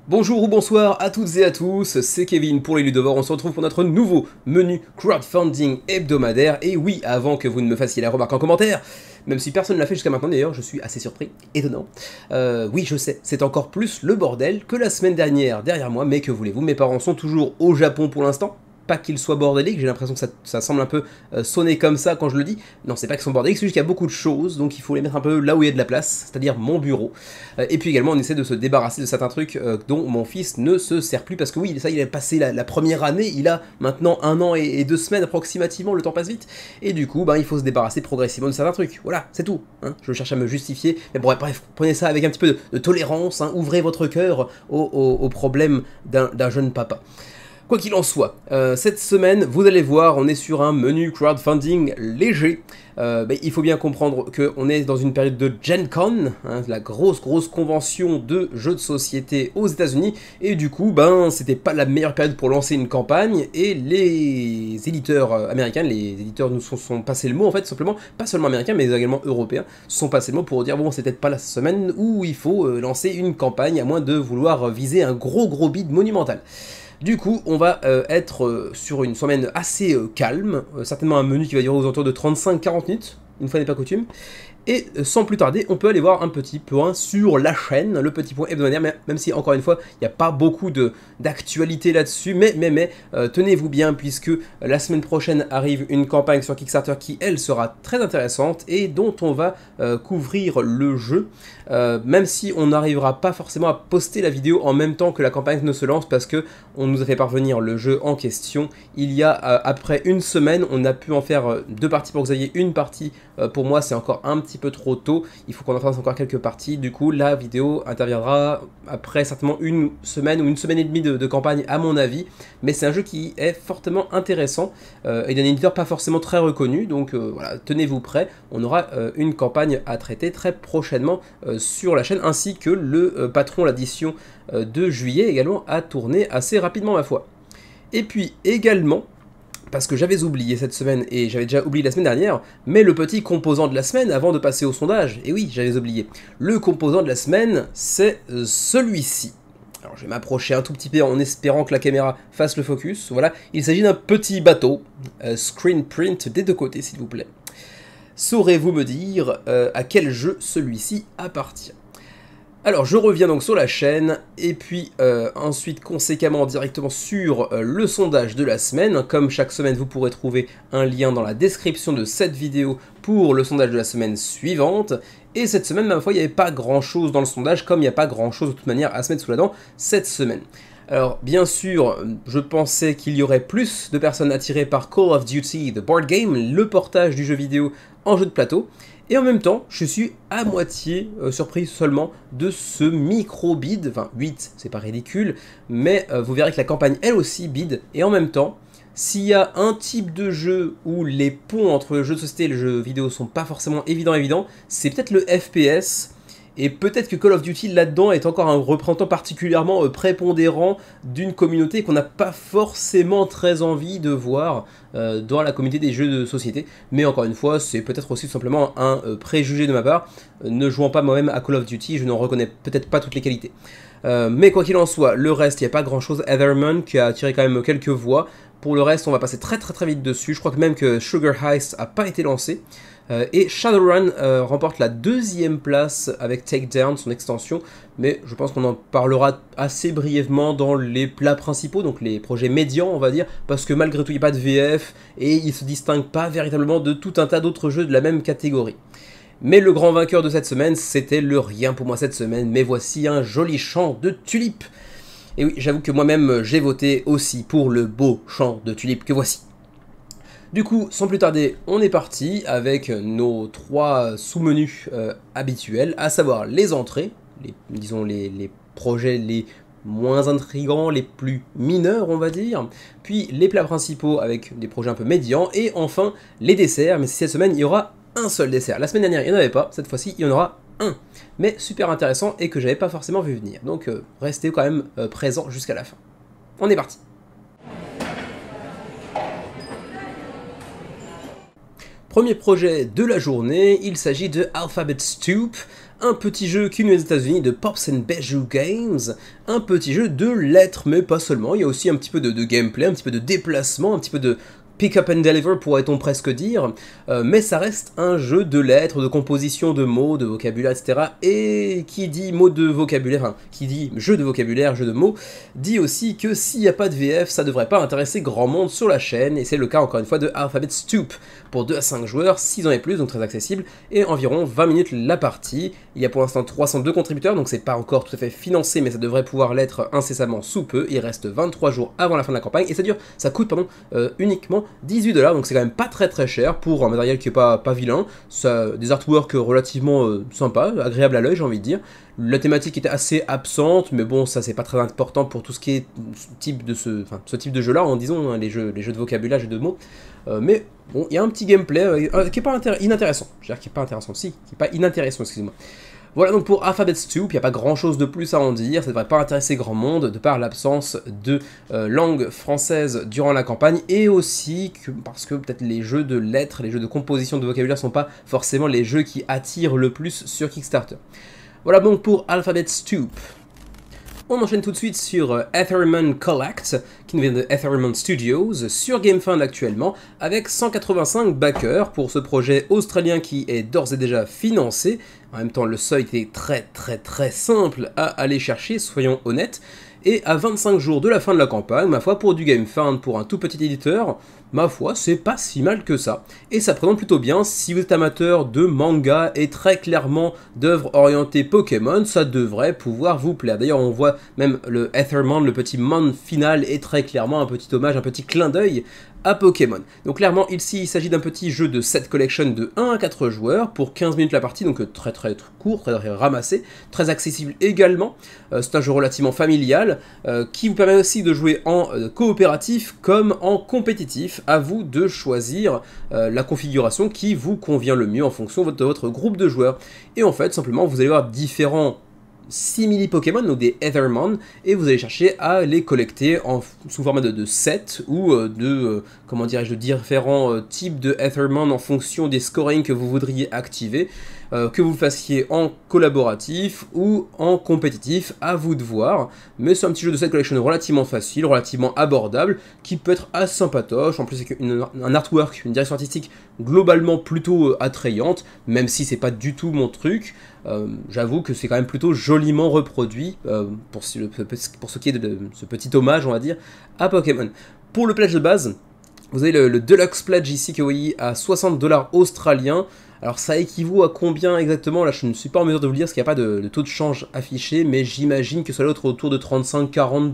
Bonjour ou bonsoir à toutes et à tous, c'est Kevin pour les Ludovores, on se retrouve pour notre nouveau menu crowdfunding hebdomadaire. Et oui, avant que vous ne me fassiez la remarque en commentaire, même si personne ne l'a fait jusqu'à maintenant d'ailleurs, je suis assez surpris, étonnant. Oui, je sais, c'est encore plus le bordel que la semaine dernière derrière moi, mais que voulez-vous, mes parents sont toujours au Japon pour l'instant. Pas qu'ils soient bordéliques, j'ai l'impression que ça semble un peu sonner comme ça quand je le dis. Non, c'est pas qu'ils sont bordéliques, c'est juste qu'il y a beaucoup de choses, donc il faut les mettre un peu là où il y a de la place, c'est-à-dire mon bureau. Et puis également, on essaie de se débarrasser de certains trucs dont mon fils ne se sert plus, parce que oui, ça, il a passé la première année, il a maintenant 1 an et 2 semaines approximativement, le temps passe vite, et du coup, il faut se débarrasser progressivement de certains trucs. Voilà, c'est tout. Hein. Je cherche à me justifier, mais bon, bref, prenez ça avec un petit peu de tolérance, hein, ouvrez votre cœur aux problèmes d'un jeune papa. Quoi qu'il en soit, cette semaine, vous allez voir, on est sur un menu crowdfunding léger. Il faut bien comprendre qu'on est dans une période de Gen Con, hein, la grosse convention de jeux de société aux États-Unis, et du coup, c'était pas la meilleure période pour lancer une campagne, et les éditeurs américains, les éditeurs nous sont passés le mot en fait, simplement, pas seulement américains, mais également européens, sont passés le mot pour dire bon, c'est peut-être pas la semaine où il faut lancer une campagne, à moins de vouloir viser un gros bid monumental. Du coup, on va être sur une semaine assez calme, certainement un menu qui va durer aux alentours de 35-40 minutes, une fois n'est pas coutume. Et sans plus tarder, on peut aller voir un petit point sur la chaîne, le petit point hebdomadaire, même si encore une fois, il n'y a pas beaucoup d'actualité là-dessus, mais tenez-vous bien, puisque la semaine prochaine arrive une campagne sur Kickstarter qui, elle, sera très intéressante, et dont on va couvrir le jeu, même si on n'arrivera pas forcément à poster la vidéo en même temps que la campagne ne se lance, parce que on nous a fait parvenir le jeu en question. Il y a, après une semaine, on a pu en faire 2 parties pour Xavier, une partie pour moi, c'est encore un petit peu trop tôt, il faut qu'on en fasse encore quelques parties. Du coup, la vidéo interviendra après certainement une semaine ou une semaine et demie de campagne à mon avis, mais c'est un jeu qui est fortement intéressant et d'un éditeur pas forcément très reconnu, donc voilà, tenez-vous prêts, on aura une campagne à traiter très prochainement sur la chaîne, ainsi que le patron, l'addition de juillet également a tourné assez rapidement ma foi. Et puis également, parce que j'avais oublié cette semaine, et j'avais déjà oublié la semaine dernière, mais le petit composant de la semaine avant de passer au sondage, et oui, j'avais oublié. Le composant de la semaine, c'est celui-ci. Alors je vais m'approcher un tout petit peu en espérant que la caméra fasse le focus, voilà. Il s'agit d'un petit bateau, screen print des deux côtés s'il vous plaît. Saurez-vous me dire à quel jeu celui-ci appartient ? Alors je reviens donc sur la chaîne, et puis ensuite conséquemment directement sur le sondage de la semaine. Comme chaque semaine, vous pourrez trouver un lien dans la description de cette vidéo pour le sondage de la semaine suivante. Et cette semaine, ma foi, il n'y avait pas grand chose dans le sondage, comme il n'y a pas grand chose de toute manière à se mettre sous la dent cette semaine. Alors bien sûr, je pensais qu'il y aurait plus de personnes attirées par Call of Duty The Board Game, le portage du jeu vidéo en jeu de plateau. Et en même temps, je suis à moitié surpris seulement de ce micro-bid, enfin 8, c'est pas ridicule, mais vous verrez que la campagne elle aussi bid, et en même temps, s'il y a un type de jeu où les ponts entre le jeu de société et le jeu vidéo sont pas forcément évidents, c'est peut-être le FPS, et peut-être que Call of Duty là-dedans est encore un représentant particulièrement prépondérant d'une communauté qu'on n'a pas forcément très envie de voir dans la communauté des jeux de société. Mais encore une fois, c'est peut-être aussi tout simplement un préjugé de ma part. Ne jouant pas moi-même à Call of Duty, je n'en reconnais peut-être pas toutes les qualités. Mais quoi qu'il en soit, le reste, il n'y a pas grand-chose. Etherman qui a attiré quand même quelques voix. Pour le reste, on va passer très vite dessus. Je crois que même que Sugar Heist n'a pas été lancé. Et Shadowrun remporte la 2e place avec Takedown, son extension, mais je pense qu'on en parlera assez brièvement dans les plats principaux, donc les projets médians on va dire, parce que malgré tout il n'y a pas de VF, et il ne se distingue pas véritablement de tout un tas d'autres jeux de la même catégorie. Mais le grand vainqueur de cette semaine, c'était le rien pour moi cette semaine, mais voici un joli champ de tulipes. Et oui, j'avoue que moi-même j'ai voté aussi pour le beau champ de tulipes que voici. Du coup, sans plus tarder, on est parti avec nos 3 sous-menus habituels, à savoir les entrées, disons les projets les moins intrigants, les plus mineurs on va dire, puis les plats principaux avec des projets un peu médians, et enfin les desserts, mais cette semaine il y aura un seul dessert. La semaine dernière il n'y en avait pas, cette fois-ci il y en aura un, mais super intéressant et que j'avais pas forcément vu venir, donc restez quand même présent jusqu'à la fin. On est parti. Premier projet de la journée, il s'agit de Alphabet Stoop, un petit jeu qui nous vient des États-Unis de Pops and Bijou Games, un petit jeu de lettres, mais pas seulement, il y a aussi un petit peu de gameplay, un petit peu de déplacement, un petit peu de pick up and deliver pourrait-on presque dire, mais ça reste un jeu de lettres, de composition de mots, de vocabulaire, etc. Et qui dit mot de vocabulaire, enfin, qui dit jeu de vocabulaire, jeu de mots, dit aussi que s'il n'y a pas de VF, ça devrait pas intéresser grand monde sur la chaîne, et c'est le cas encore une fois de Alphabet Stoop, pour 2 à 5 joueurs, 6 ans et plus, donc très accessible, et environ 20 minutes la partie. Il y a pour l'instant 302 contributeurs, donc c'est pas encore tout à fait financé, mais ça devrait pouvoir l'être incessamment sous peu. Il reste 23 jours avant la fin de la campagne, et ça coûte uniquement 18 $, donc c'est quand même pas très cher pour un matériel qui est pas vilain. Des artworks relativement sympas, agréables à l'œil, j'ai envie de dire. La thématique était assez absente, mais bon, ça c'est pas très important pour tout ce qui est ce type de jeu-là, en disons, hein, les jeux de vocabulaire, jeux de mots. Mais bon, il y a un petit gameplay qui est pas inintéressant. Je veux dire qui est pas intéressant, si, qui est pas inintéressant, excusez-moi. Voilà donc pour Alphabet Stoop, il n'y a pas grand chose de plus à en dire, ça ne devrait pas intéresser grand monde de par l'absence de langue française durant la campagne, et aussi parce que peut-être les jeux de lettres, les jeux de composition de vocabulaire ne sont pas forcément les jeux qui attirent le plus sur Kickstarter. Voilà donc pour Alphabet Stoop. On enchaîne tout de suite sur Etherman Collect, qui nous vient de Etherman Studios, sur GameFound actuellement, avec 185 backers pour ce projet australien qui est d'ores et déjà financé. En même temps, le seuil était très simple à aller chercher, soyons honnêtes. Et à 25 jours de la fin de la campagne, ma foi, pour du GameFound, pour un tout petit éditeur, ma foi, c'est pas si mal que ça. Et ça présente plutôt bien, si vous êtes amateur de manga et très clairement d'œuvres orientées Pokémon, ça devrait pouvoir vous plaire. D'ailleurs, on voit même le Etherman, le petit man final, est très clairement un petit hommage, un petit clin d'œil à Pokémon. Donc clairement, ici, il s'agit d'un petit jeu de set collection de 1 à 4 joueurs pour 15 minutes la partie, donc très court, très ramassé, très accessible également. C'est un jeu relativement familial qui vous permet aussi de jouer en coopératif comme en compétitif. À vous de choisir la configuration qui vous convient le mieux en fonction de votre groupe de joueurs. Et en fait, simplement, vous allez avoir différents simili Pokémon, donc des Ethermon, et vous allez chercher à les collecter sous format de sets ou comment dirais-je, de différents types de Ethermon en fonction des scorings que vous voudriez activer, que vous le fassiez en collaboratif ou en compétitif, à vous de voir. Mais c'est un petit jeu de set collection relativement facile, relativement abordable, qui peut être assez sympatoche, en plus avec un artwork, une direction artistique globalement plutôt attrayante, même si c'est pas du tout mon truc. J'avoue que c'est quand même plutôt joliment reproduit pour ce qui est de ce petit hommage, on va dire, à Pokémon. Pour le pledge de base, vous avez le Deluxe Pledge ici que vous voyez à 60 $ australiens. Alors ça équivaut à combien exactement? Là je ne suis pas en mesure de vous le dire parce qu'il n'y a pas de taux de change affiché, mais j'imagine que ça doit être autour de 35-40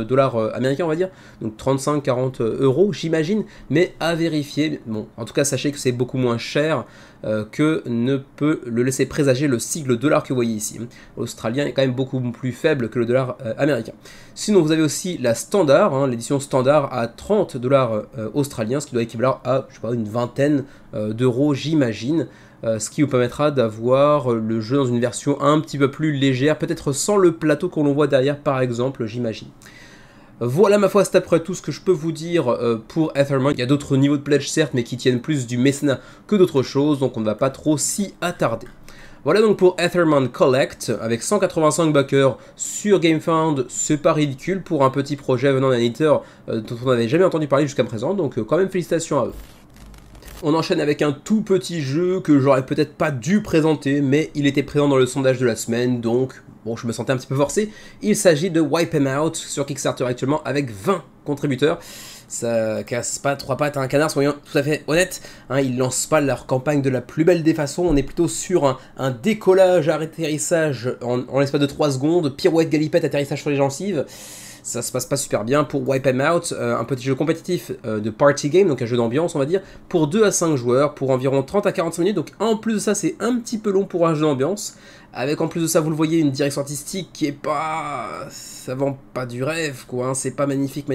$ américains, on va dire. Donc 35-40 euros, j'imagine, mais à vérifier. Bon, en tout cas sachez que c'est beaucoup moins cher que ne peut le laisser présager le sigle dollar que vous voyez ici. L'australien est quand même beaucoup plus faible que le dollar américain. Sinon vous avez aussi la standard, hein, l'édition standard à 30 $ australiens, ce qui doit équivaler à, je sais pas, une vingtaine d'euros, j'imagine. Ce qui vous permettra d'avoir le jeu dans une version un petit peu plus légère, peut-être sans le plateau qu'on l'on voit derrière par exemple, j'imagine. Voilà ma foi, c'est après tout ce que je peux vous dire pour Etherman. Il y a d'autres niveaux de pledge certes, mais qui tiennent plus du mécénat que d'autres choses, donc on ne va pas trop s'y attarder. Voilà donc pour Etherman Collect, avec 185 backers sur GameFound, c'est pas ridicule pour un petit projet venant d'un éditeur dont on n'avait jamais entendu parler jusqu'à présent, donc quand même félicitations à eux. On enchaîne avec un tout petit jeu que j'aurais peut-être pas dû présenter, mais il était présent dans le sondage de la semaine, donc bon, je me sentais un petit peu forcé. Il s'agit de Wipe 'Em Out sur Kickstarter actuellement avec 20 contributeurs. Ça casse pas trois pattes à un canard, soyons tout à fait honnêtes. Hein, ils lancent pas leur campagne de la plus belle des façons, on est plutôt sur un décollage, atterrissage en l'espace de 3 secondes, pirouette, galipette, atterrissage sur les gencives. Ça se passe pas super bien pour Wipe 'Em Out, un petit jeu compétitif de party game, donc un jeu d'ambiance on va dire, pour 2 à 5 joueurs, pour environ 30 à 45 minutes, donc en plus de ça c'est un petit peu long pour un jeu d'ambiance, avec en plus de ça vous le voyez une direction artistique qui est pas... ça vend pas du rêve quoi, hein, c'est pas magnifique.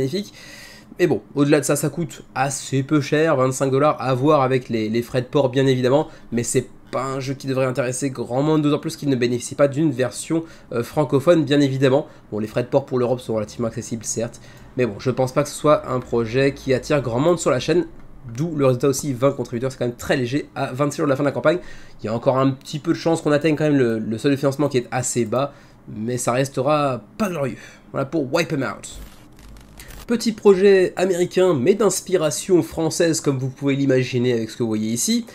Mais bon, au-delà de ça, ça coûte assez peu cher, 25 $ à voir avec les frais de port bien évidemment, mais c'est pas un jeu qui devrait intéresser grand monde, d'autant plus qu'il ne bénéficie pas d'une version francophone bien évidemment. Bon, les frais de port pour l'Europe sont relativement accessibles certes, mais bon, je pense pas que ce soit un projet qui attire grand monde sur la chaîne, d'où le résultat aussi 20 contributeurs, c'est quand même très léger à 26 jours de la fin de la campagne. Il y a encore un petit peu de chance qu'on atteigne quand même le seuil de financement qui est assez bas, mais ça restera pas glorieux. Voilà pour Wipe 'em Out. Petit projet américain mais d'inspiration française comme vous pouvez l'imaginer avec ce que vous voyez ici.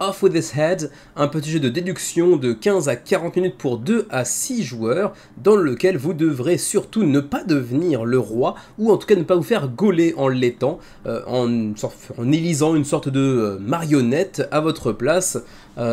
Off with His Head, un petit jeu de déduction de 15 à 40 minutes pour 2 à 6 joueurs, dans lequel vous devrez surtout ne pas devenir le roi, ou en tout cas ne pas vous faire gauler en l'étant, en élisant une sorte de marionnette à votre place.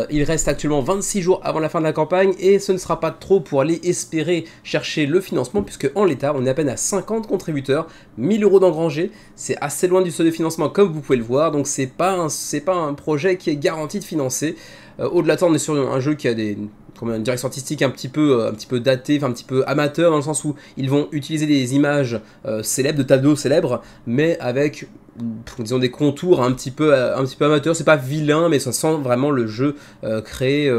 Il reste actuellement 26 jours avant la fin de la campagne, et ce ne sera pas trop pour aller espérer chercher le financement, puisque en l'état, on est à peine à 50 contributeurs, 1000 € d'engrangés, c'est assez loin du seuil de financement comme vous pouvez le voir, donc c'est pas un projet qui est garanti de financer. Au-delà de ça, on est sur un jeu qui a une direction artistique un petit peu datée, enfin un petit peu amateur, dans le sens où ils vont utiliser des images célèbres, de tableaux célèbres, mais avec, disons, des contours un petit peu amateurs. C'est pas vilain, mais ça sent vraiment le jeu créé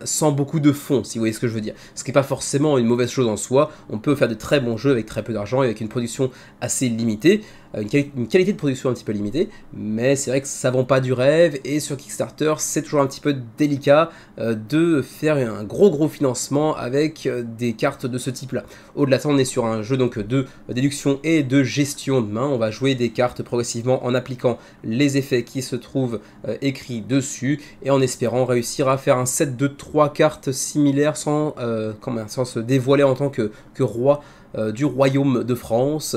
sans beaucoup de fond, si vous voyez ce que je veux dire. Ce qui n'est pas forcément une mauvaise chose en soi. On peut faire de très bons jeux avec très peu d'argent et avec une production assez limitée, une qualité de production un petit peu limitée, mais c'est vrai que ça vend pas du rêve, et sur Kickstarter c'est toujours un petit peu délicat de faire un gros financement avec des cartes de ce type là. Au-delà de ça, on est sur un jeu donc de déduction et de gestion de main. On va jouer des cartes progressivement en appliquant les effets qui se trouvent écrits dessus, et en espérant réussir à faire un set de 3 cartes similaires sans se dévoiler en tant que roi du royaume de France.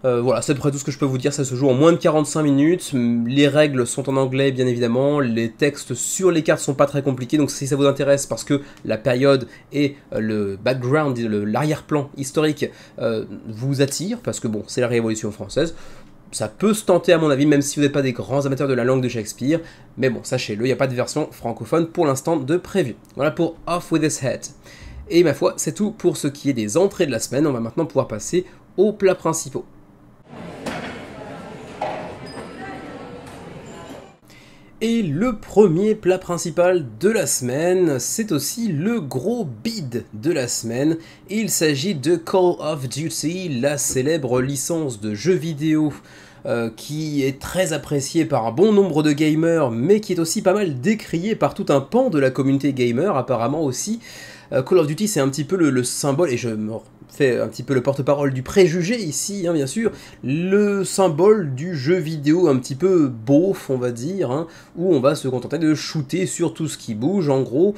Voilà, c'est à peu près tout ce que je peux vous dire. Ça se joue en moins de 45 minutes, les règles sont en anglais bien évidemment, les textes sur les cartes sont pas très compliqués, donc si ça vous intéresse parce que la période et le background, l'arrière-plan historique vous attire, parce que bon, c'est la Révolution française, ça peut se tenter à mon avis, même si vous n'êtes pas des grands amateurs de la langue de Shakespeare, mais bon, sachez-le, il n'y a pas de version francophone pour l'instant de prévu. Voilà pour Off with His Head. Et ma foi, c'est tout pour ce qui est des entrées de la semaine. On va maintenant pouvoir passer aux plats principaux. Et le premier plat principal de la semaine, c'est aussi le gros bid de la semaine. Il s'agit de Call of Duty, la célèbre licence de jeux vidéo qui est très appréciée par un bon nombre de gamers, mais qui est aussi pas mal décriée par tout un pan de la communauté gamer apparemment aussi. Call of Duty, c'est un petit peu le symbole, et je me fais un petit peu le porte-parole du préjugé ici, hein, bien sûr, le symbole du jeu vidéo un petit peu beauf, on va dire, hein, où on va se contenter de shooter sur tout ce qui bouge, en gros.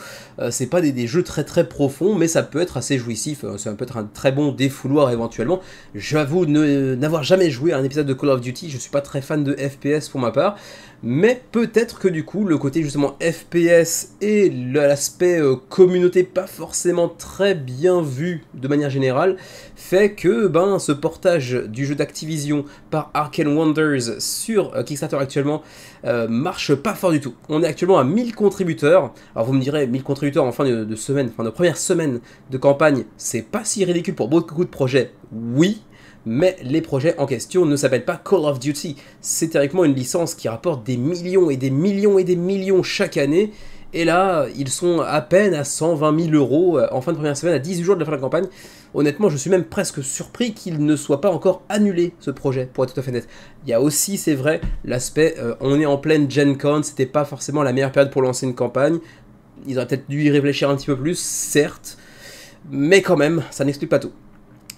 C'est pas des jeux très profonds, mais ça peut être assez jouissif, ça peut être un très bon défouloir éventuellement. J'avoue n'avoir jamais joué à un épisode de Call of Duty, je suis pas très fan de FPS pour ma part, mais peut-être que du coup, le côté justement FPS et l'aspect communauté pas forcément très bien vu de manière générale, fait que ce portage du jeu d'Activision par Arkane Wonders sur Kickstarter actuellement marche pas fort du tout. On est actuellement à 1000 contributeurs. Alors vous me direz, 1000 contributeurs en fin de semaine, fin de première semaine de campagne, c'est pas si ridicule pour beaucoup de projets, oui. Mais les projets en question ne s'appellent pas Call of Duty. C'est théoriquement une licence qui rapporte des millions et des millions et des millions chaque année. Et là, ils sont à peine à 120 000 € en fin de première semaine, à 18 jours de la fin de la campagne. Honnêtement, je suis même presque surpris qu'il ne soit pas encore annulé, ce projet, pour être tout à fait net. Il y a aussi, c'est vrai, l'aspect, on est en pleine Gen Con, c'était pas forcément la meilleure période pour lancer une campagne. Ils auraient peut-être dû y réfléchir un petit peu plus, certes. Mais quand même, ça n'explique pas tout.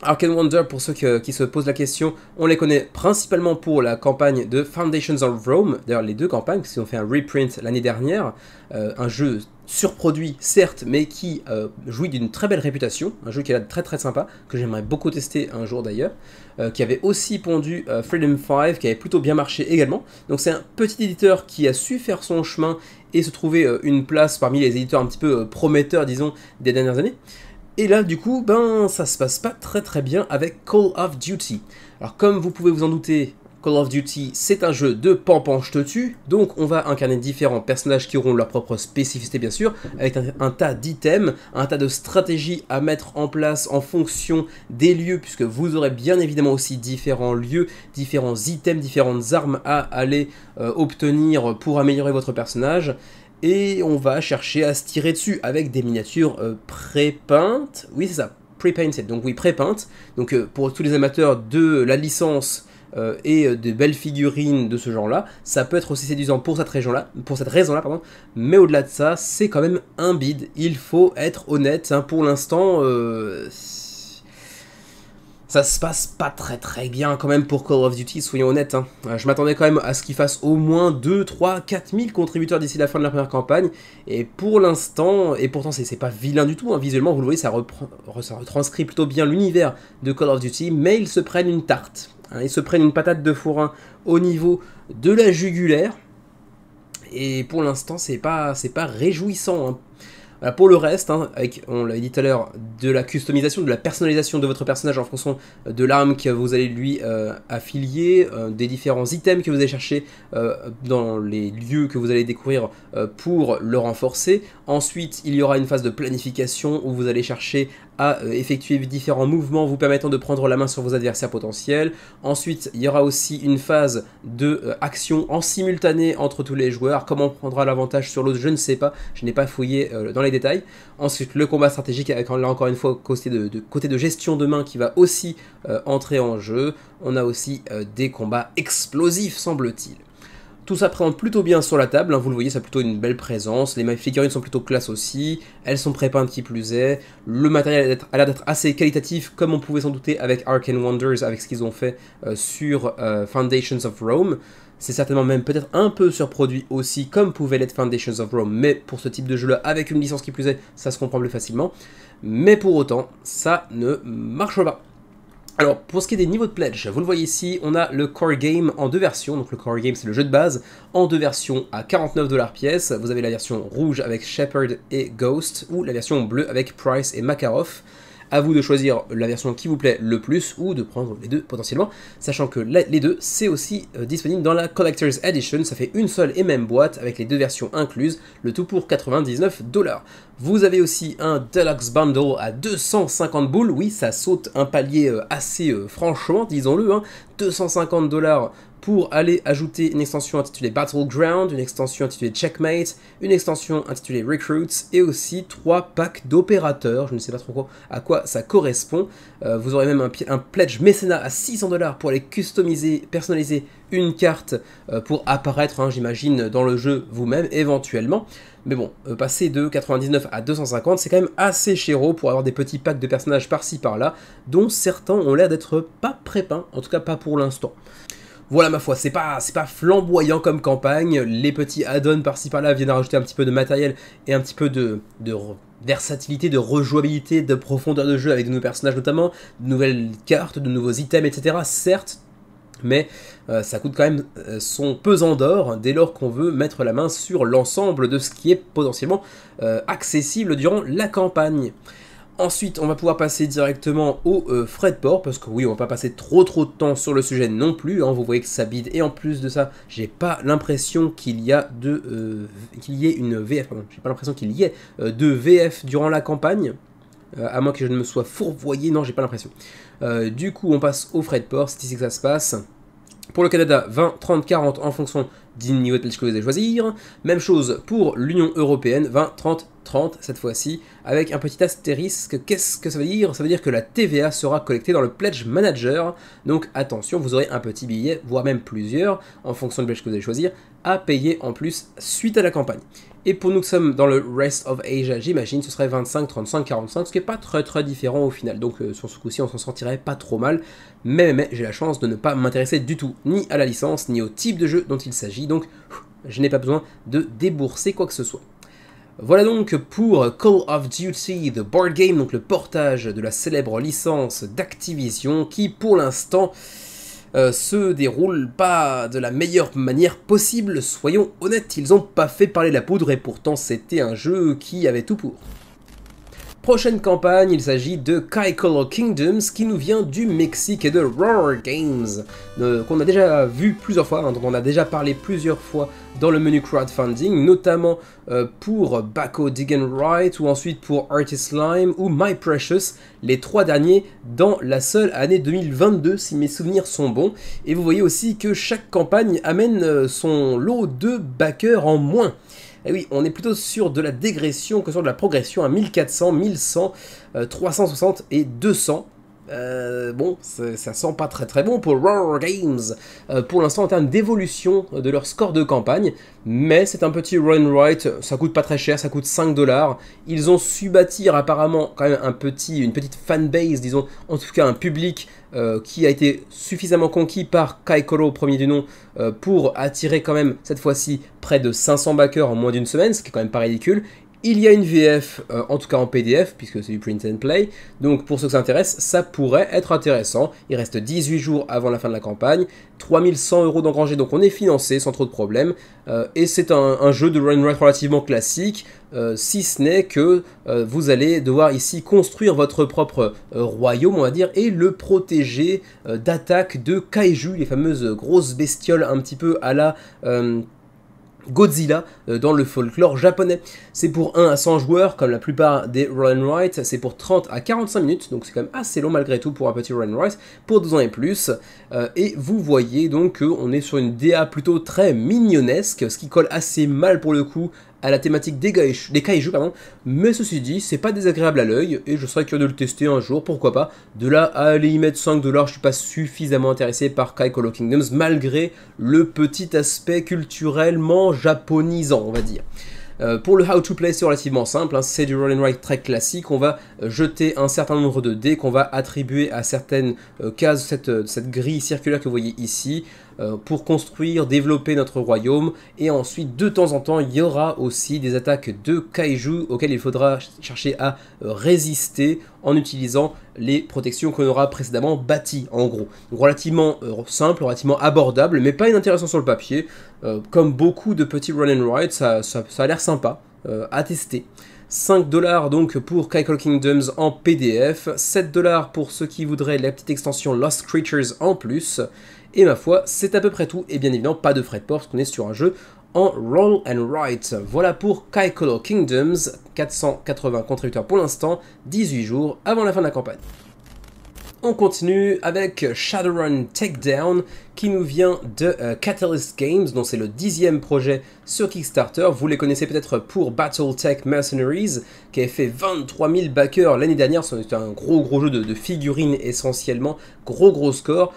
Arkane Wonder, pour ceux qui se posent la question, on les connaît principalement pour la campagne de Foundations of Rome, d'ailleurs les deux campagnes, parce qu'ils ont fait un reprint l'année dernière, un jeu surproduit certes, mais qui jouit d'une très belle réputation, un jeu qui est très sympa, que j'aimerais beaucoup tester un jour d'ailleurs, qui avait aussi pondu Freedom 5, qui avait plutôt bien marché également. Donc c'est un petit éditeur qui a su faire son chemin et se trouver une place parmi les éditeurs un petit peu prometteurs, disons, des dernières années. Et là, du coup, ça se passe pas très bien avec Call of Duty. Alors, comme vous pouvez vous en douter, Call of Duty, c'est un jeu de pan je te tue, donc on va incarner différents personnages qui auront leur propre spécificité, bien sûr, avec un tas d'items, un tas de stratégies à mettre en place en fonction des lieux, puisque vous aurez bien évidemment aussi différents lieux, différents items, différentes armes à aller obtenir pour améliorer votre personnage. Et on va chercher à se tirer dessus avec des miniatures pré-peintes. Oui, c'est ça, pré-painted, donc oui, pré-peintes. Donc pour tous les amateurs de la licence, et des belles figurines de ce genre-là, ça peut être aussi séduisant pour cette raison-là, pardon. Mais au-delà de ça, c'est quand même un bid. Il faut être honnête, hein, pour l'instant. Ça se passe pas très bien quand même pour Call of Duty, soyons honnêtes. Hein. Je m'attendais quand même à ce qu'ils fassent au moins 2, 3, 4 000 contributeurs d'ici la fin de la première campagne. Et pour l'instant, et pourtant c'est pas vilain du tout, hein, visuellement vous le voyez, ça retranscrit plutôt bien l'univers de Call of Duty, mais ils se prennent une tarte. Hein, ils se prennent une patate de fourrin au niveau de la jugulaire. Et pour l'instant c'est pas réjouissant. Hein. Pour le reste, hein, avec, on l'a dit tout à l'heure, de la customisation, de la personnalisation de votre personnage en fonction de l'arme que vous allez lui affilier, des différents items que vous allez chercher dans les lieux que vous allez découvrir pour le renforcer. Ensuite, il y aura une phase de planification où vous allez chercher à effectuer différents mouvements vous permettant de prendre la main sur vos adversaires potentiels. Ensuite, il y aura aussi une phase de action en simultané entre tous les joueurs. Comment on prendra l'avantage sur l'autre, je ne sais pas. Je n'ai pas fouillé dans les détails. Ensuite, le combat stratégique avec, là encore une fois, côté de gestion de main qui va aussi entrer en jeu. On a aussi des combats explosifs, semble-t-il. Tout ça présente plutôt bien sur la table, hein, vous le voyez, ça a plutôt une belle présence, les figurines sont plutôt classe aussi, elles sont prépeintes qui plus est, le matériel a l'air d'être assez qualitatif, comme on pouvait s'en douter avec Arcane Wonders, avec ce qu'ils ont fait sur Foundations of Rome. C'est certainement même peut-être un peu surproduit aussi, comme pouvait l'être Foundations of Rome, mais pour ce type de jeu-là, avec une licence qui plus est, ça se comprend plus facilement. Mais pour autant, ça ne marche pas. Alors, pour ce qui est des niveaux de pledge, vous le voyez ici, on a le Core Game en deux versions. Donc le Core Game, c'est le jeu de base, en deux versions à 49 $ pièce. Vous avez la version rouge avec Shepard et Ghost, ou la version bleue avec Price et Makarov. À vous de choisir la version qui vous plaît le plus, ou de prendre les deux potentiellement, sachant que les deux, c'est aussi disponible dans la Collector's Edition. Ça fait une seule et même boîte, avec les deux versions incluses, le tout pour 99 $. Vous avez aussi un Deluxe Bundle à 250 boules, oui, ça saute un palier assez franchement, disons-le, hein. 250 $ pour aller ajouter une extension intitulée Battleground, une extension intitulée Checkmate, une extension intitulée Recruits, et aussi 3 packs d'opérateurs, je ne sais pas trop à quoi ça correspond. Vous aurez même un pledge mécénat à 600 $ pour aller customiser, personnaliser une carte pour apparaître, hein, j'imagine, dans le jeu vous-même, éventuellement. Mais bon, passer de 99 à 250, c'est quand même assez chéro pour avoir des petits packs de personnages par-ci par-là, dont certains ont l'air d'être pas prépeints, en tout cas pas pour l'instant. Voilà ma foi, c'est pas flamboyant comme campagne, les petits add-ons par-ci par-là viennent rajouter un petit peu de matériel et un petit peu de versatilité, de rejouabilité, de profondeur de jeu avec de nouveaux personnages notamment, de nouvelles cartes, de nouveaux items, etc. Certes, mais ça coûte quand même son pesant d'or dès lors qu'on veut mettre la main sur l'ensemble de ce qui est potentiellement accessible durant la campagne. Ensuite, on va pouvoir passer directement au frais de port, parce que oui, on va pas passer trop de temps sur le sujet non plus, hein, vous voyez que ça bide, et en plus de ça, j'ai pas l'impression qu'il y ait une VF, pardon, j'ai pas l'impression qu'il y ait de VF durant la campagne, à moins que je ne me sois fourvoyé, non, j'ai pas l'impression. Du coup, on passe au frais de port, c'est ici que ça se passe. Pour le Canada, 20, 30, 40 en fonction du niveau de pledge que vous allez choisir. Même chose pour l'Union Européenne, 20, 30, 30 cette fois-ci, avec un petit astérisque. Qu'est-ce que ça veut dire? Ça veut dire que la TVA sera collectée dans le Pledge Manager. Donc attention, vous aurez un petit billet, voire même plusieurs, en fonction du pledge que vous allez choisir, à payer en plus suite à la campagne. Et pour nous qui sommes dans le Rest of Asia, j'imagine, ce serait 25, 35, 45, ce qui n'est pas très différent au final. Donc sur ce coup-ci, on s'en sortirait pas trop mal. Mais j'ai la chance de ne pas m'intéresser du tout, ni à la licence, ni au type de jeu dont il s'agit. Donc je n'ai pas besoin de débourser quoi que ce soit. Voilà donc pour Call of Duty The Board Game, donc le portage de la célèbre licence d'Activision, qui pour l'instant se déroule pas de la meilleure manière possible, soyons honnêtes, ils ont pas fait parler la poudre et pourtant c'était un jeu qui avait tout pour. Prochaine campagne, il s'agit de Kaikolo Kingdoms qui nous vient du Mexique et de Roar Games, qu'on a déjà vu plusieurs fois, hein, dont on a déjà parlé plusieurs fois dans le menu crowdfunding, notamment pour Baco Dig and Write, ou ensuite pour Artist Slime, ou My Precious, les trois derniers dans la seule année 2022, si mes souvenirs sont bons. Et vous voyez aussi que chaque campagne amène son lot de backers en moins. Et oui, on est plutôt sur de la dégression que sur de la progression à 1400, 1100, 360 et 200. bon, ça sent pas très bon pour Roar Games, pour l'instant en termes d'évolution de leur score de campagne, mais c'est un petit run right, ça coûte pas très cher, ça coûte 5 $. Ils ont su bâtir apparemment quand même une petite fanbase, disons, en tout cas un public qui a été suffisamment conquis par Kaikoro, premier du nom, pour attirer quand même cette fois-ci près de 500 backers en moins d'une semaine, ce qui est quand même pas ridicule. Il y a une VF, en tout cas en PDF, puisque c'est du print and play, donc pour ceux que ça intéresse, ça pourrait être intéressant. Il reste 18 jours avant la fin de la campagne, 3100 € d'engrangés, donc on est financé sans trop de problèmes, et c'est un jeu de run right relativement classique, si ce n'est que vous allez devoir ici construire votre propre royaume, on va dire, et le protéger d'attaques de kaiju, les fameuses grosses bestioles un petit peu à la... Godzilla dans le folklore japonais. C'est pour 1 à 100 joueurs comme la plupart des run right, c'est pour 30 à 45 minutes, donc c'est quand même assez long malgré tout pour un petit run right, pour 12 ans et plus, et vous voyez donc qu'on est sur une DA plutôt très mignonnesque, ce qui colle assez mal pour le coup à la thématique des kaiju, pardon, mais ceci dit, c'est pas désagréable à l'œil, et je serais curieux de le tester un jour, pourquoi pas. De là à aller y mettre 5 $, je suis pas suffisamment intéressé par Kaikoro Kingdoms, malgré le petit aspect culturellement japonisant, on va dire. Pour le how to play, c'est relativement simple, hein, c'est du roll and write très classique. On va jeter un certain nombre de dés qu'on va attribuer à certaines cases, cette grille circulaire que vous voyez ici, pour construire, développer notre royaume. Et ensuite, de temps en temps, il y aura aussi des attaques de kaiju auxquelles il faudra chercher à résister en utilisant les protections qu'on aura précédemment bâties, en gros. Donc relativement simple, relativement abordable, mais pas inintéressant sur le papier. Comme beaucoup de petits run and write, ça a l'air sympa à tester. 5 $ donc pour Kaikoro Kingdoms en PDF, 7 $ pour ceux qui voudraient la petite extension Lost Creatures en plus, et ma foi, c'est à peu près tout, et bien évidemment pas de frais de port parce qu'on est sur un jeu en roll and write. Voilà pour Kaikoro Kingdoms, 480 contributeurs pour l'instant, 18 jours avant la fin de la campagne. On continue avec Shadowrun Takedown qui nous vient de Catalyst Games, dont c'est le 10e projet sur Kickstarter. Vous les connaissez peut-être pour Battletech Mercenaries, qui avait fait 23 000 backers l'année dernière. C'était un gros jeu de figurines essentiellement, gros score.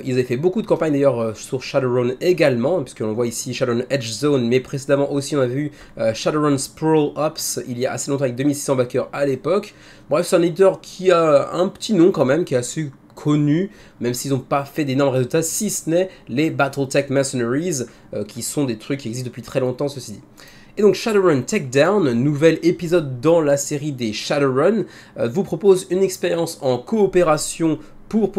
Ils avaient fait beaucoup de campagnes d'ailleurs sur Shadowrun également, puisqu'on voit ici Shadowrun Edge Zone, mais précédemment aussi on a vu Shadowrun Sprawl Ops il y a assez longtemps avec 2600 backers à l'époque. Bref, c'est un éditeur qui a un petit nom quand même, qui est assez connu, même s'ils n'ont pas fait d'énormes résultats, si ce n'est les Battletech Mercenaries, qui sont des trucs qui existent depuis très longtemps, ceci dit. Et donc Shadowrun Takedown, nouvel épisode dans la série des Shadowrun, vous propose une expérience en coopération pour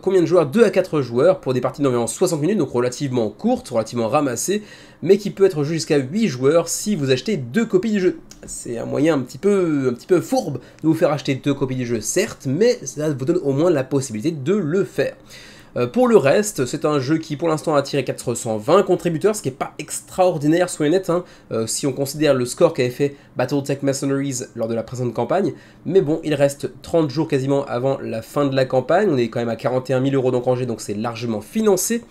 combien de joueurs? 2 à 4 joueurs pour des parties d'environ 60 minutes, donc relativement courtes, relativement ramassées, mais qui peut être joué jusqu'à 8 joueurs si vous achetez 2 copies du jeu. C'est un moyen un petit peu fourbe de vous faire acheter 2 copies du jeu, certes, mais ça vous donne au moins la possibilité de le faire. Pour le reste, c'est un jeu qui pour l'instant a attiré 420 contributeurs, ce qui n'est pas extraordinaire, soyons honnêtes, hein, si on considère le score qu'avait fait Battletech Mercenaries lors de la précédente campagne. Mais bon, il reste 30 jours quasiment avant la fin de la campagne, on est quand même à 41 000 € d'engrangés, donc c'est largement financé.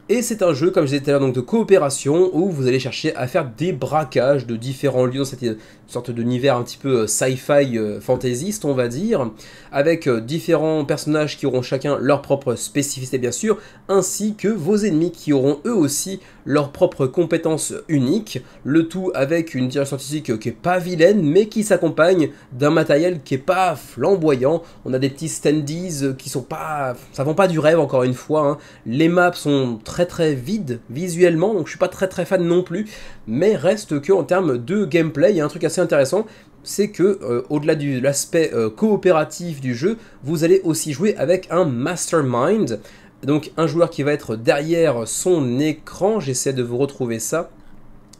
Et c'est un jeu, comme je disais tout à l'heure, donc de coopération, où vous allez chercher à faire des braquages de différents lieux dans cette sorte d'univers un petit peu sci-fi fantaisiste, on va dire, avec différents personnages qui auront chacun leur propre spécificité bien sûr, ainsi que vos ennemis qui auront eux aussi leurs propres compétences uniques, le tout avec une direction artistique qui est pas vilaine, mais qui s'accompagne d'un matériel qui est pas flamboyant. On a des petits standees qui sont pas... ça vend pas du rêve encore une fois, hein. Les maps sont très vides visuellement, donc je suis pas très fan non plus, mais reste que en termes de gameplay, il y a un truc assez intéressant, c'est que au-delà de l'aspect coopératif du jeu, vous allez aussi jouer avec un mastermind, donc un joueur qui va être derrière son écran. J'essaie de vous retrouver ça.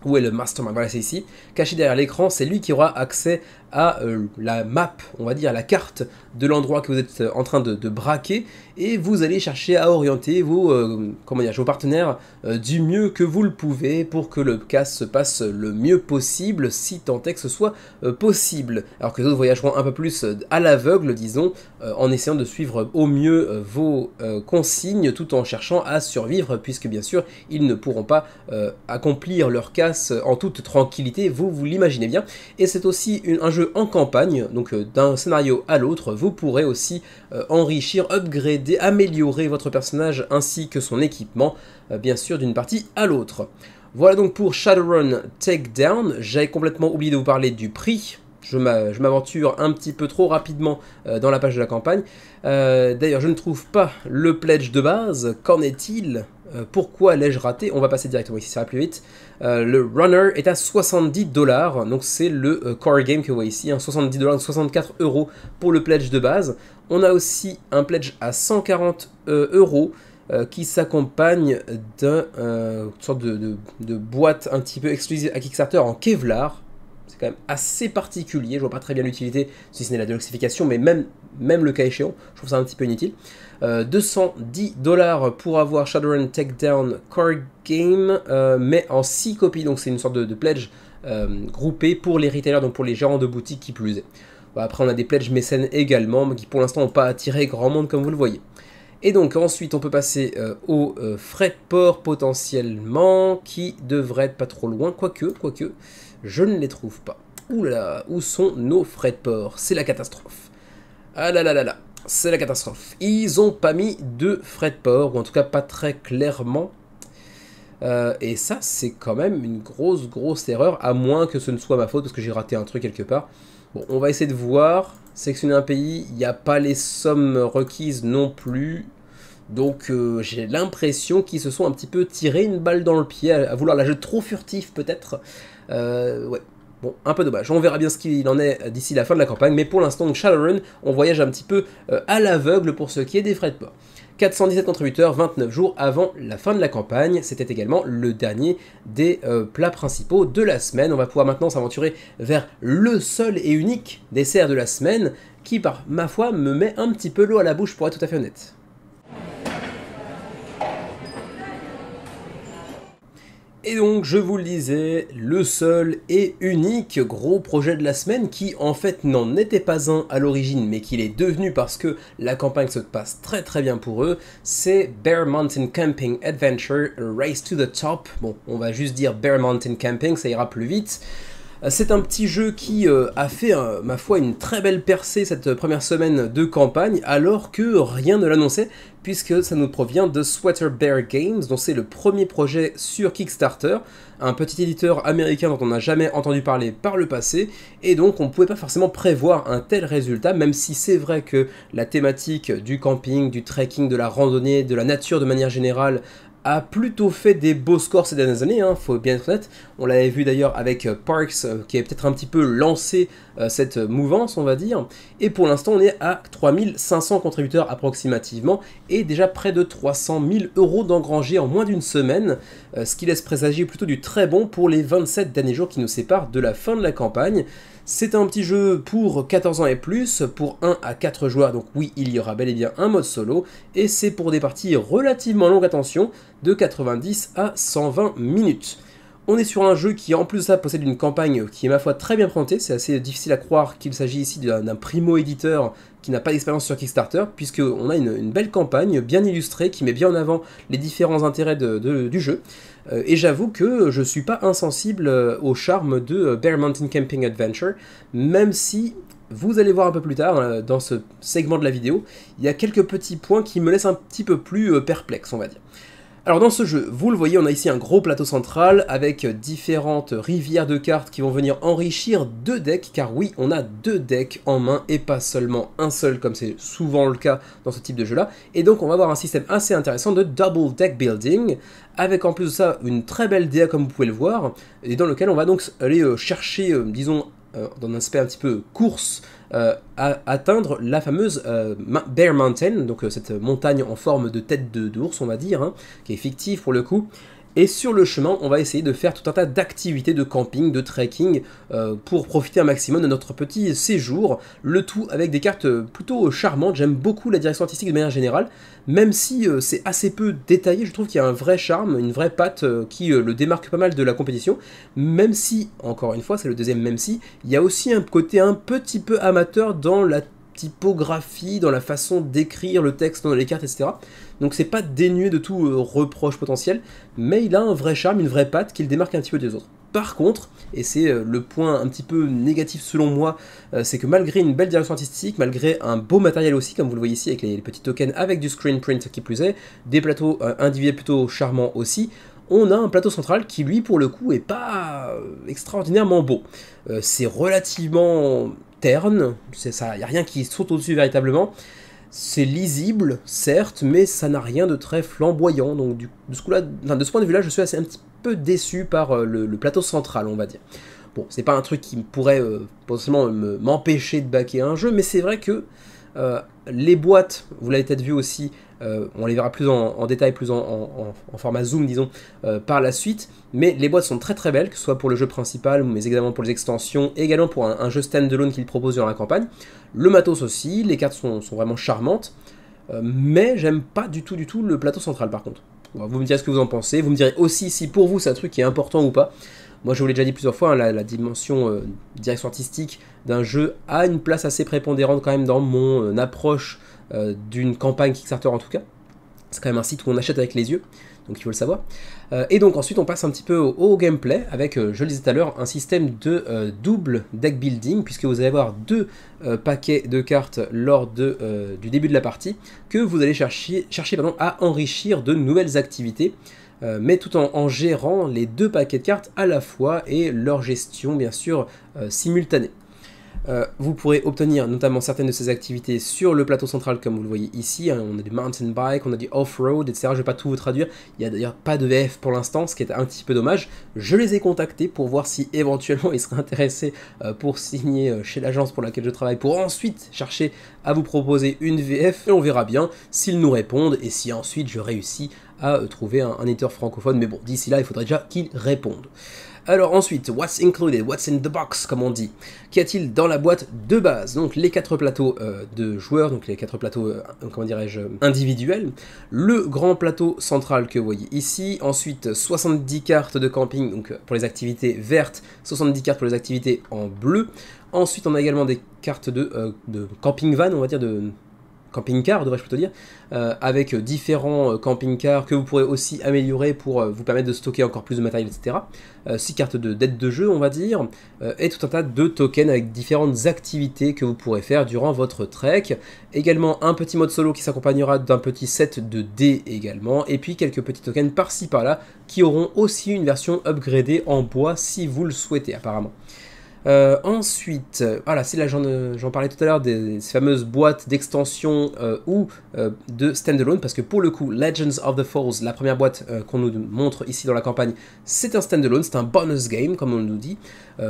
Où est le mastermind? Voilà, c'est ici. Caché derrière l'écran, c'est lui qui aura accès à la map, on va dire la carte de l'endroit que vous êtes en train de braquer, et vous allez chercher à orienter vos partenaires du mieux que vous le pouvez pour que le casse se passe le mieux possible, si tant est que ce soit possible. Alors que les autres voyageront un peu plus à l'aveugle, disons, en essayant de suivre au mieux vos consignes, tout en cherchant à survivre, puisque bien sûr, ils ne pourront pas accomplir leur casse en toute tranquillité, vous l'imaginez bien. Et c'est aussi un jeu jeu en campagne, donc d'un scénario à l'autre, vous pourrez aussi enrichir, upgrader, améliorer votre personnage ainsi que son équipement, bien sûr d'une partie à l'autre. Voilà donc pour Shadowrun Takedown. J'avais complètement oublié de vous parler du prix. Je m'aventure un petit peu trop rapidement dans la page de la campagne. D'ailleurs, je ne trouve pas le pledge de base. Qu'en est-il? Pourquoi l'ai-je raté? On va passer directement ici, ça va plus vite. Le runner est à 70$, donc c'est le core game que vous voyez ici, hein, 70$, 64 € pour le pledge de base. On a aussi un pledge à 140 € qui s'accompagne d'une sorte de boîte un petit peu exclusive à Kickstarter en Kevlar. C'est quand même assez particulier, je vois pas très bien l'utilité, si ce n'est la déluxification, mais même le cas échéant, je trouve ça un petit peu inutile. 210$ pour avoir Shadowrun Takedown Card Game, mais en 6 copies, donc c'est une sorte de pledge groupée pour les retailers, donc pour les gérants de boutique qui plus est. Bon, après on a des pledges mécènes également, mais qui pour l'instant n'ont pas attiré grand monde comme vous le voyez. Et donc ensuite on peut passer aux frais de port potentiellement, qui devraient être pas trop loin, quoique, je ne les trouve pas. Ouh là là, où sont nos frais de port? C'est la catastrophe. Ah là là là là, c'est la catastrophe. Ils ont pas mis de frais de port, ou en tout cas pas très clairement. Et ça, c'est quand même une grosse erreur, à moins que ce ne soit ma faute, parce que j'ai raté un truc quelque part. Bon, on va essayer de voir. Sélectionner un pays, il n'y a pas les sommes requises non plus. Donc j'ai l'impression qu'ils se sont un petit peu tiré une balle dans le pied, à vouloir la jouer trop furtif peut-être. Ouais. Bon, un peu dommage. On verra bien ce qu'il en est d'ici la fin de la campagne, mais pour l'instant, Shadowrun, on voyage un petit peu à l'aveugle pour ce qui est des frais de port. 417 contributeurs, 29 jours avant la fin de la campagne. C'était également le dernier des plats principaux de la semaine. On va pouvoir maintenant s'aventurer vers le seul et unique dessert de la semaine, qui, par ma foi, me met un petit peu l'eau à la bouche, pour être tout à fait honnête. Et donc, je vous le disais, le seul et unique gros projet de la semaine, qui en fait n'en était pas un à l'origine, mais qu'il est devenu parce que la campagne se passe très bien pour eux, c'est Bear Mountain Camping Adventure Race to the Top. Bon, on va juste dire Bear Mountain Camping, ça ira plus vite. C'est un petit jeu qui a fait, ma foi, une très belle percée cette première semaine de campagne, alors que rien ne l'annonçait, puisque ça nous provient de Sweater Bear Games, dont c'est le premier projet sur Kickstarter, un petit éditeur américain dont on n'a jamais entendu parler par le passé, et donc on ne pouvait pas forcément prévoir un tel résultat, même si c'est vrai que la thématique du camping, du trekking, de la randonnée, de la nature de manière générale, a plutôt fait des beaux scores ces dernières années, hein, faut bien être honnête. On l'avait vu d'ailleurs avec Parks, qui a peut-être un petit peu lancé cette mouvance, on va dire. Et pour l'instant, on est à 3500 contributeurs approximativement, et déjà près de 300 000 € d'engrangés en moins d'une semaine, ce qui laisse présager plutôt du très bon pour les 27 derniers jours qui nous séparent de la fin de la campagne. C'est un petit jeu pour 14 ans et plus, pour 1 à 4 joueurs, donc oui, il y aura bel et bien un mode solo, et c'est pour des parties relativement longues, attention, de 90 à 120 minutes. On est sur un jeu qui, en plus de ça, possède une campagne qui est, ma foi, très bien présentée. C'est assez difficile à croire qu'il s'agit ici d'un primo-éditeur qui n'a pas d'expérience sur Kickstarter, puisqu'on a une belle campagne, bien illustrée, qui met bien en avant les différents intérêts du jeu. Et j'avoue que je ne suis pas insensible au charme de Bear Mountain Camping Adventure, même si, vous allez voir un peu plus tard, dans ce segment de la vidéo, il y a quelques petits points qui me laissent un petit peu plus perplexe, on va dire. Alors dans ce jeu, vous le voyez, on a ici un gros plateau central avec différentes rivières de cartes qui vont venir enrichir 2 decks, car oui, on a 2 decks en main et pas seulement un seul, comme c'est souvent le cas dans ce type de jeu-là. Et donc on va avoir un système assez intéressant de double deck building, avec en plus de ça une très belle DA comme vous pouvez le voir, et dans lequel on va donc aller chercher, disons, dans un aspect un petit peu course, à atteindre la fameuse Bear Mountain, donc cette montagne en forme de tête d'ours, on va dire, hein, qui est fictive pour le coup. Et sur le chemin, on va essayer de faire tout un tas d'activités de camping, de trekking, pour profiter un maximum de notre petit séjour, le tout avec des cartes plutôt charmantes. J'aime beaucoup la direction artistique de manière générale, même si c'est assez peu détaillé, je trouve qu'il y a un vrai charme, une vraie patte qui le démarque pas mal de la compétition, même si, encore une fois, c'est le deuxième même si, il y a aussi un côté un petit peu amateur dans la typographie, dans la façon d'écrire le texte dans les cartes, etc. Donc c'est pas dénué de tout reproche potentiel, mais il a un vrai charme, une vraie patte qui le démarque un petit peu des autres. Par contre, et c'est le point un petit peu négatif selon moi, c'est que malgré une belle direction artistique, malgré un beau matériel aussi, comme vous le voyez ici avec les petits tokens, avec du screen print qui plus est, des plateaux individuels plutôt charmants aussi, on a un plateau central qui lui pour le coup est pas extraordinairement beau. C'est relativement terne, il n'y a rien qui saute au-dessus véritablement. C'est lisible, certes, mais ça n'a rien de très flamboyant, donc de ce point de vue-là, je suis un petit peu déçu par le plateau central, on va dire. Bon, c'est pas un truc qui pourrait potentiellement m'empêcher de backer un jeu, mais c'est vrai que les boîtes, vous l'avez peut-être vu aussi, on les verra plus en détail, plus en format zoom, disons, par la suite, mais les boîtes sont très très belles, que ce soit pour le jeu principal, mais également pour les extensions, et également pour un jeu stand-alone qu'il propose durant la campagne. Le matos aussi, les cartes sont vraiment charmantes, mais j'aime pas du tout le plateau central par contre. Vous me direz ce que vous en pensez, vous me direz aussi si pour vous c'est un truc qui est important ou pas. Moi je vous l'ai déjà dit plusieurs fois, hein, la dimension direction artistique d'un jeu a une place assez prépondérante quand même dans mon approche d'une campagne Kickstarter en tout cas. C'est quand même un site où on achète avec les yeux, donc il faut le savoir. Et donc ensuite on passe un petit peu au gameplay avec, je le disais tout à l'heure, un système de double deck building, puisque vous allez avoir deux paquets de cartes lors du début de la partie, que vous allez chercher à enrichir de nouvelles activités, mais tout en gérant les deux paquets de cartes à la fois et leur gestion bien sûr simultanée. Vous pourrez obtenir notamment certaines de ces activités sur le plateau central comme vous le voyez ici, hein, on a du mountain bike, on a du off-road, etc. Je ne vais pas tout vous traduire, il n'y a d'ailleurs pas de VF pour l'instant, ce qui est un petit peu dommage. Je les ai contactés pour voir si éventuellement ils seraient intéressés pour signer chez l'agence pour laquelle je travaille, pour ensuite chercher à vous proposer une VF, et on verra bien s'ils nous répondent et si ensuite je réussis à trouver un éditeur francophone, mais bon, d'ici là il faudrait déjà qu'ils répondent. Alors ensuite, what's included, what's in the box, comme on dit. Qu'y a-t-il dans la boîte de base? Donc les 4 plateaux de joueurs, donc les 4 plateaux, comment dirais-je, individuels. Le grand plateau central que vous voyez ici. Ensuite, 70 cartes de camping, donc pour les activités vertes, 70 cartes pour les activités en bleu. Ensuite, on a également des cartes de camping van, on va dire, de camping-car, devrais-je plutôt dire, avec différents camping-cars que vous pourrez aussi améliorer pour vous permettre de stocker encore plus de matériel, etc. 6 cartes d'aide de jeu, on va dire, et tout un tas de tokens avec différentes activités que vous pourrez faire durant votre trek. Également un petit mode solo qui s'accompagnera d'un petit set de dés également, et puis quelques petits tokens par-ci par-là qui auront aussi une version upgradée en bois si vous le souhaitez apparemment. Ensuite, voilà, c'est là j'en parlais tout à l'heure ces fameuses boîtes d'extension ou de standalone, parce que pour le coup, Legends of the Falls, la première boîte qu'on nous montre ici dans la campagne, c'est un standalone, c'est un bonus game, comme on nous dit,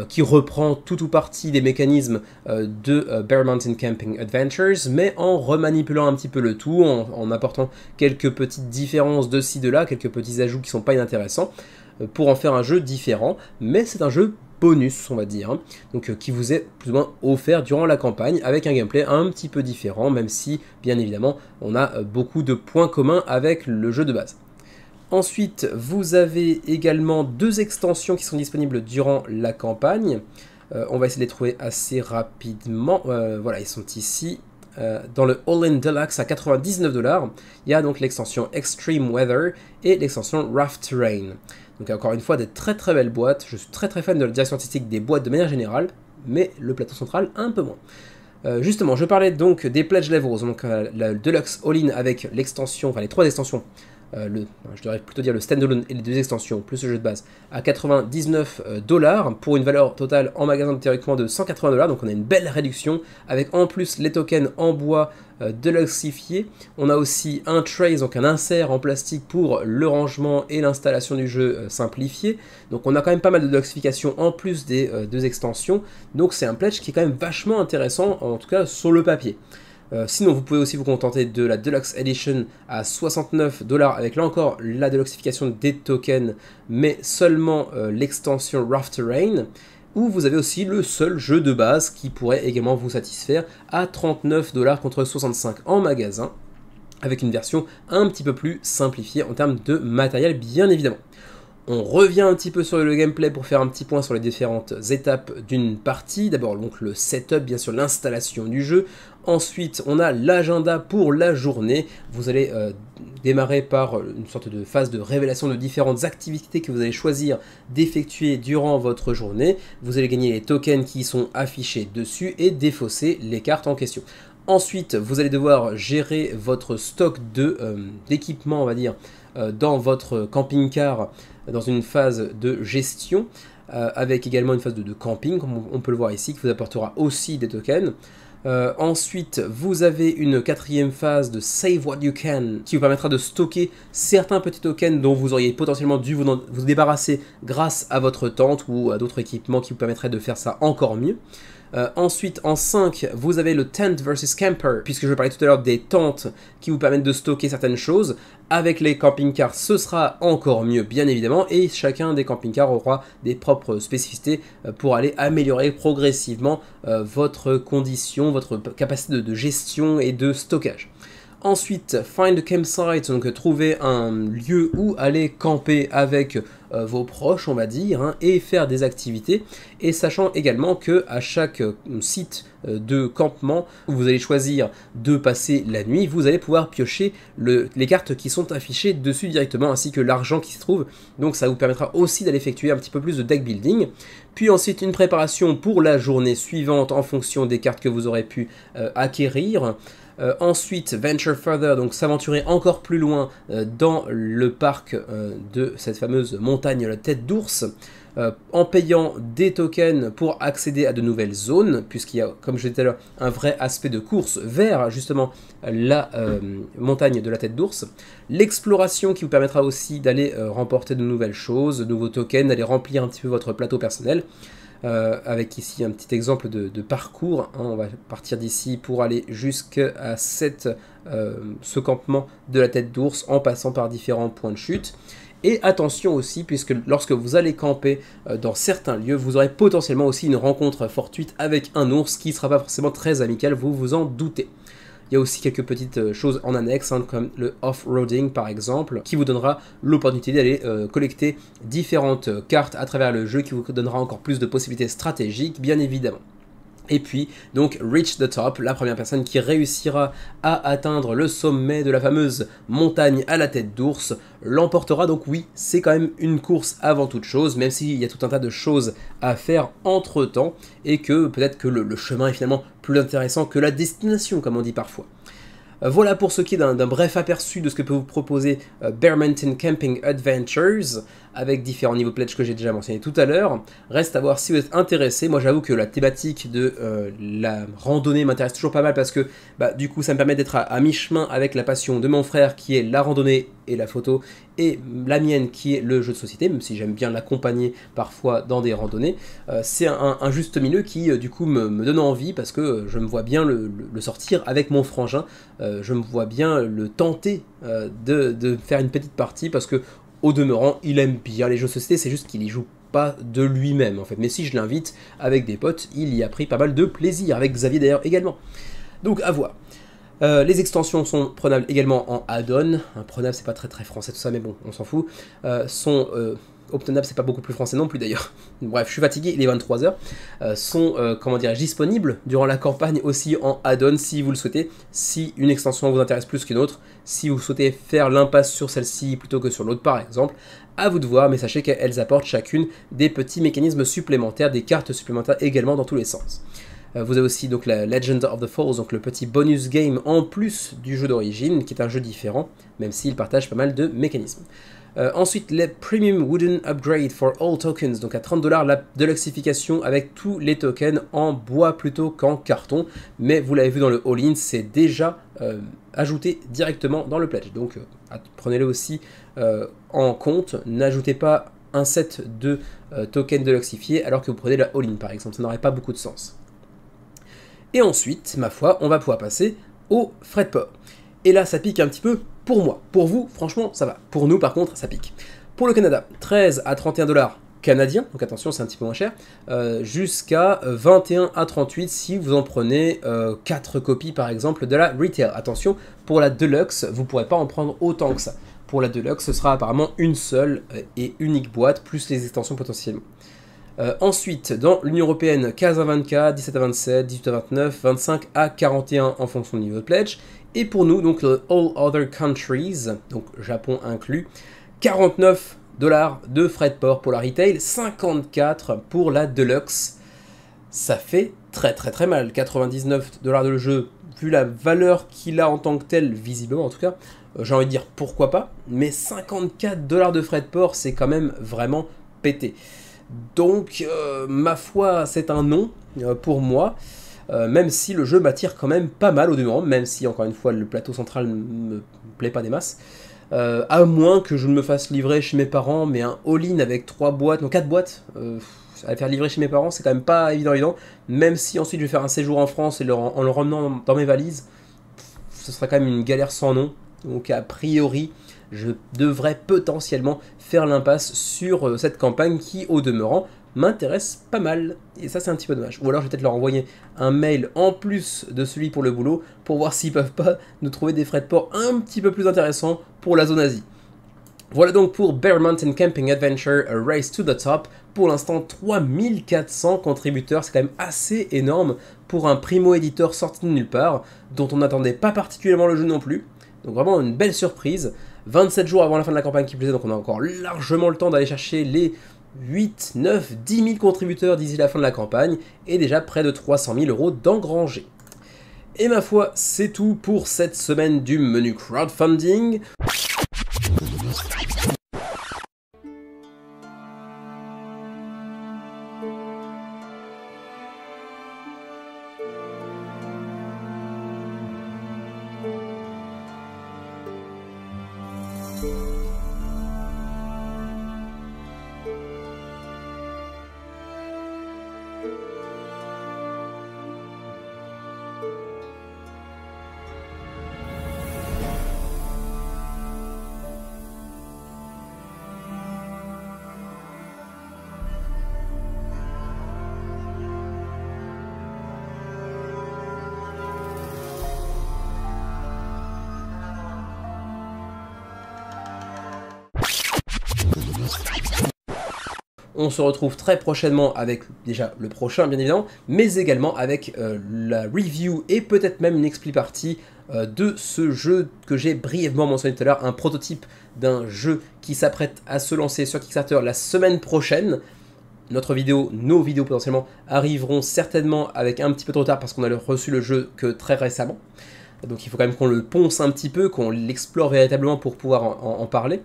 qui reprend tout ou partie des mécanismes de Bear Mountain Camping Adventures, mais en remanipulant un petit peu le tout, en apportant quelques petites différences de ci, de là, quelques petits ajouts qui sont pas inintéressants, pour en faire un jeu différent, mais c'est un jeu bonus, on va dire, hein, donc qui vous est plus ou moins offert durant la campagne avec un gameplay un petit peu différent, même si bien évidemment on a beaucoup de points communs avec le jeu de base. Ensuite, vous avez également 2 extensions qui sont disponibles durant la campagne. On va essayer de les trouver assez rapidement. Voilà, ils sont ici. Dans le All-in Deluxe à 99$, il y a donc l'extension Extreme Weather et l'extension Rough Terrain. Donc encore une fois, des très très belles boîtes. Je suis très très fan de la direction artistique des boîtes de manière générale, mais le plateau central un peu moins. Justement, je parlais donc des Pledge Levels, donc la Deluxe All-in avec l'extension, enfin les 3 extensions, je devrais plutôt dire le standalone et les 2 extensions, plus le jeu de base, à 99$ pour une valeur totale en magasin théoriquement de 180$, donc on a une belle réduction, avec en plus les tokens en bois deluxifiés. On a aussi un trace, donc un insert en plastique pour le rangement et l'installation du jeu simplifié, donc on a quand même pas mal de deluxification en plus des 2 extensions, donc c'est un pledge qui est quand même vachement intéressant, en tout cas sur le papier. Sinon, vous pouvez aussi vous contenter de la Deluxe Edition à 69$ avec là encore la deluxification des tokens, mais seulement l'extension Rough Terrain, où vous avez aussi le seul jeu de base qui pourrait également vous satisfaire à 39$ contre 65$ en magasin, avec une version un petit peu plus simplifiée en termes de matériel bien évidemment. On revient un petit peu sur le gameplay pour faire un petit point sur les différentes étapes d'une partie. D'abord donc le setup, bien sûr l'installation du jeu. Ensuite on a l'agenda pour la journée. Vous allez démarrer par une sorte de phase de révélation de différentes activités que vous allez choisir d'effectuer durant votre journée. Vous allez gagner les tokens qui sont affichés dessus et défausser les cartes en question. Ensuite, vous allez devoir gérer votre stock d'équipement, on va dire, dans votre camping-car dans une phase de gestion, avec également une phase de camping, comme on peut le voir ici, qui vous apportera aussi des tokens. Ensuite, vous avez une quatrième phase de Save What You Can qui vous permettra de stocker certains petits tokens dont vous auriez potentiellement dû vous débarrasser grâce à votre tente ou à d'autres équipements qui vous permettraient de faire ça encore mieux. Ensuite, en 5, vous avez le Tent versus Camper, puisque je parlais tout à l'heure des tentes qui vous permettent de stocker certaines choses. Avec les camping-cars, ce sera encore mieux, bien évidemment, et chacun des camping-cars aura des propres spécificités pour aller améliorer progressivement votre condition, votre capacité de gestion et de stockage. Ensuite, find a campsite, donc trouver un lieu où aller camper avec vos proches, on va dire, hein, et faire des activités. Et sachant également que à chaque site de campement où vous allez choisir de passer la nuit, vous allez pouvoir piocher les cartes qui sont affichées dessus directement, ainsi que l'argent qui se trouve. Donc ça vous permettra aussi d'aller effectuer un petit peu plus de deck building. Puis ensuite une préparation pour la journée suivante en fonction des cartes que vous aurez pu acquérir. Ensuite, Venture Further, donc s'aventurer encore plus loin dans le parc de cette fameuse montagne la tête d'ours, en payant des tokens pour accéder à de nouvelles zones, puisqu'il y a, comme je disais tout à l'heure, un vrai aspect de course vers justement la montagne de la tête d'ours. L'exploration qui vous permettra aussi d'aller remporter de nouvelles choses, de nouveaux tokens, d'aller remplir un petit peu votre plateau personnel. Avec ici un petit exemple de parcours, hein. On va partir d'ici pour aller jusqu'à ce campement de la tête d'ours en passant par différents points de chute. Et attention aussi, puisque lorsque vous allez camper dans certains lieux, vous aurez potentiellement aussi une rencontre fortuite avec un ours qui ne sera pas forcément très amical, vous vous en doutez. Il y a aussi quelques petites choses en annexe, hein, comme le off-roading par exemple, qui vous donnera l'opportunité d'aller collecter différentes cartes à travers le jeu, qui vous donnera encore plus de possibilités stratégiques, bien évidemment. Et puis, donc, Reach the Top, la première personne qui réussira à atteindre le sommet de la fameuse montagne à la tête d'ours, l'emportera. Donc oui, c'est quand même une course avant toute chose, même s'il y a tout un tas de choses à faire entre-temps, et que peut-être que le chemin est finalement plus intéressant que la destination, comme on dit parfois. Voilà pour ce qui est d'un bref aperçu de ce que peut vous proposer Bear Mountain Camping Adventures, avec différents niveaux pledge que j'ai déjà mentionné tout à l'heure. Reste à voir si vous êtes intéressé. Moi j'avoue que la thématique de la randonnée m'intéresse toujours pas mal, parce que du coup ça me permet d'être à mi-chemin avec la passion de mon frère qui est la randonnée et la photo, et la mienne qui est le jeu de société, même si j'aime bien l'accompagner parfois dans des randonnées. C'est un juste milieu qui du coup me donne envie, parce que je me vois bien le sortir avec mon frangin. Je me vois bien le tenter de faire une petite partie, parce que au demeurant, il aime bien les jeux de société, c'est juste qu'il y joue pas de lui-même en fait. Mais si je l'invite avec des potes, il y a pris pas mal de plaisir, avec Xavier d'ailleurs également. Donc à voir. Les extensions sont prenables également en add-on. Prenable, c'est pas très français tout ça, mais bon, on s'en fout. Sont obtenables, c'est pas beaucoup plus français non plus d'ailleurs. Bref, je suis fatigué, il est 23h. Sont, comment dirais-je, disponibles durant la campagne aussi en add-on si vous le souhaitez. Si une extension vous intéresse plus qu'une autre, si vous souhaitez faire l'impasse sur celle-ci plutôt que sur l'autre par exemple, à vous de voir, mais sachez qu'elles apportent chacune des petits mécanismes supplémentaires, des cartes supplémentaires également dans tous les sens. Vous avez aussi donc la Legend of the Falls, donc le petit bonus game en plus du jeu d'origine, qui est un jeu différent, même s'il partage pas mal de mécanismes. Ensuite, les Premium Wooden Upgrade for All Tokens, donc à 30$ la deluxification avec tous les tokens en bois plutôt qu'en carton, mais vous l'avez vu dans le all-in, c'est déjà ajouté directement dans le pledge, donc prenez-le aussi en compte. N'ajoutez pas un set de tokens deluxifiés alors que vous prenez la all-in par exemple, ça n'aurait pas beaucoup de sens. Et ensuite, ma foi, on va pouvoir passer au frais de port. Et là, ça pique un petit peu pour moi. Pour vous, franchement, ça va. Pour nous, par contre, ça pique. Pour le Canada, 13 à 31$ canadiens, donc attention, c'est un petit peu moins cher, jusqu'à 21 à 38 si vous en prenez 4 copies, par exemple, de la retail. Attention, pour la deluxe, vous ne pourrez pas en prendre autant que ça. Pour la Deluxe, ce sera apparemment une seule et unique boîte, plus les extensions potentiellement. Ensuite, dans l'Union Européenne, 15 à 24, 17 à 27, 18 à 29, 25 à 41 en fonction du niveau de pledge. Et pour nous, donc le All Other Countries, donc Japon inclus, 49 $ de frais de port pour la retail, 54 pour la Deluxe. Ça fait très mal. 99 $ de le jeu, vu la valeur qu'il a en tant que tel, visiblement en tout cas, j'ai envie de dire pourquoi pas, mais 54 $ de frais de port, c'est quand même vraiment pété. Donc, ma foi, c'est un non pour moi, même si le jeu m'attire quand même pas mal au demeurant, même si, encore une fois, le plateau central ne me plaît pas des masses. À moins que je ne me fasse livrer chez mes parents, mais un all-in avec 4 boîtes, à faire livrer chez mes parents, c'est quand même pas évident, même si ensuite je vais faire un séjour en France et en le ramenant dans mes valises, ce sera quand même une galère sans nom. Donc a priori, je devrais potentiellement faire l'impasse sur cette campagne qui, au demeurant, m'intéresse pas mal. Et ça, c'est un petit peu dommage. Ou alors, je vais peut-être leur envoyer un mail en plus de celui pour le boulot pour voir s'ils peuvent pas nous trouver des frais de port un petit peu plus intéressants pour la zone Asie. Voilà donc pour Bear Mountain Camping Adventure A Race to the Top. Pour l'instant, 3400 contributeurs, c'est quand même assez énorme pour un primo-éditeur sorti de nulle part, dont on n'attendait pas particulièrement le jeu non plus. Donc vraiment une belle surprise. 27 jours avant la fin de la campagne qui plaisait, donc on a encore largement le temps d'aller chercher les 8, 9, 10 000 contributeurs d'ici la fin de la campagne, et déjà près de 300 000 € d'engrangés. Et ma foi, c'est tout pour cette semaine du menu crowdfunding. On se retrouve très prochainement avec déjà le prochain bien évidemment, mais également avec la review et peut-être même une expli partie de ce jeu que j'ai brièvement mentionné tout à l'heure, un prototype d'un jeu qui s'apprête à se lancer sur Kickstarter la semaine prochaine. Nos vidéos potentiellement arriveront certainement avec un petit peu de retard parce qu'on a reçu le jeu que très récemment. Donc il faut quand même qu'on le ponce un petit peu, qu'on l'explore véritablement pour pouvoir en parler.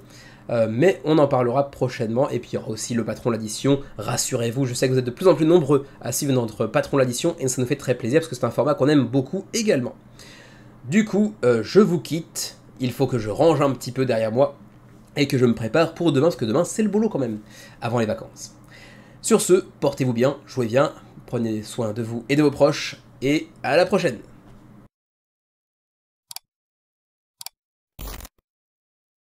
Mais on en parlera prochainement, et puis il y aura aussi le patron de l'addition. Rassurez-vous, je sais que vous êtes de plus en plus nombreux à suivre notre patron de l'addition, et ça nous fait très plaisir parce que c'est un format qu'on aime beaucoup également. Du coup, je vous quitte, il faut que je range un petit peu derrière moi, et que je me prépare pour demain, parce que demain c'est le boulot quand même, avant les vacances. Sur ce, portez-vous bien, jouez bien, prenez soin de vous et de vos proches, et à la prochaine!